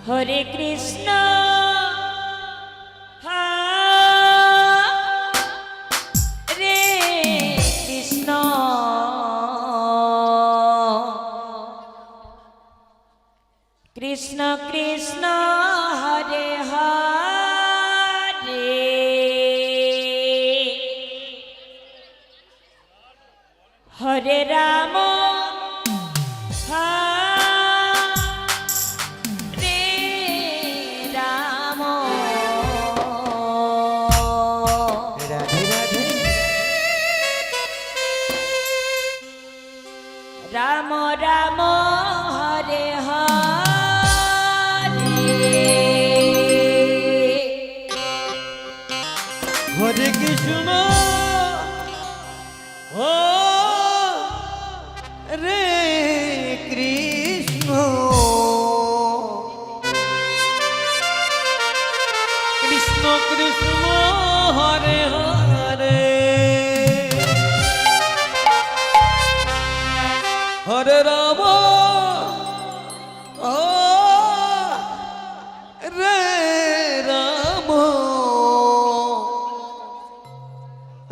হরে কৃষ্ণ হরে কৃষ্ণ কৃষ্ণ কৃষ্ণ হরে হরে হরে রাম রাম রাম হরে হরে হরে কৃষ্ণ ও রে কৃষ্ণ কৃষ্ণ কৃষ্ণ হরে হরে হরে রাম ও রে রাম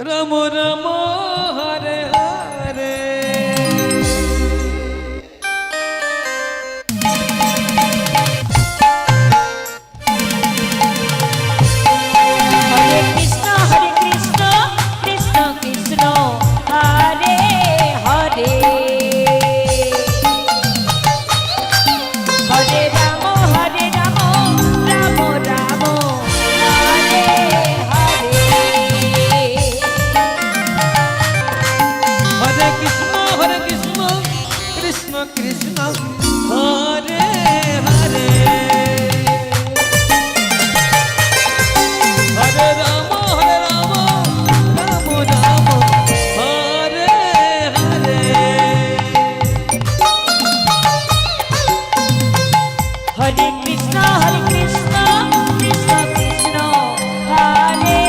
রাম রাম হরে হরে হরে কৃষ্ণ কৃষ্ণ কৃষ্ণ হরে হরে হরে রাম রাম রাম হরে হরে হরে কৃষ্ণ কৃষ্ণ কৃষ্ণ হরে হরে হরে রাম রাম রাম হরে হরে হরে কৃষ্ণ কৃষ্ণ কৃষ্ণ হরে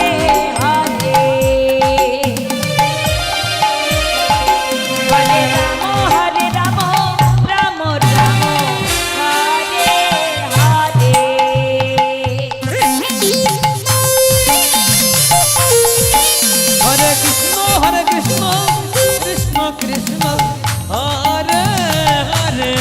হরে হরে রাম রাম রাম হরে হরে হরে কৃষ্ণ কৃষ্ণ কৃষ্ণ হরে হরে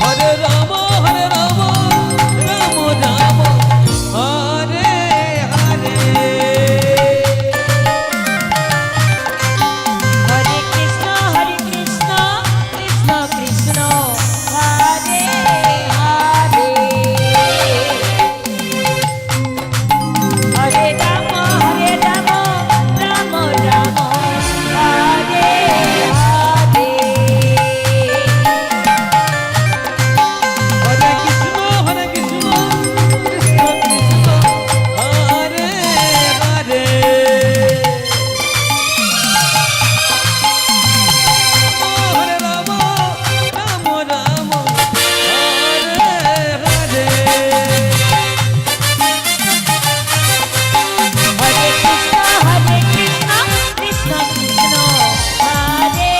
হরে রাম রাম রাম হরে হরে হরে কৃষ্ণ কৃষ্ণ কৃষ্ণ হরে হরে হরে রাম রাম রাম হরে হরে হরে কৃষ্ণ কৃষ্ণ কৃষ্ণ হরে হরে হরে রাম রাম হরে হরে হরে কৃষ্ণ কৃষ্ণ কৃষ্ণ হরে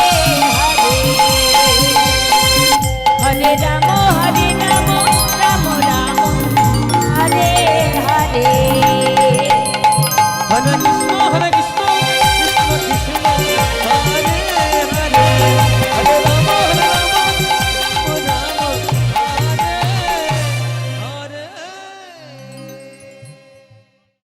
হরে হরে রাম রাম রাম হরে হরে হরে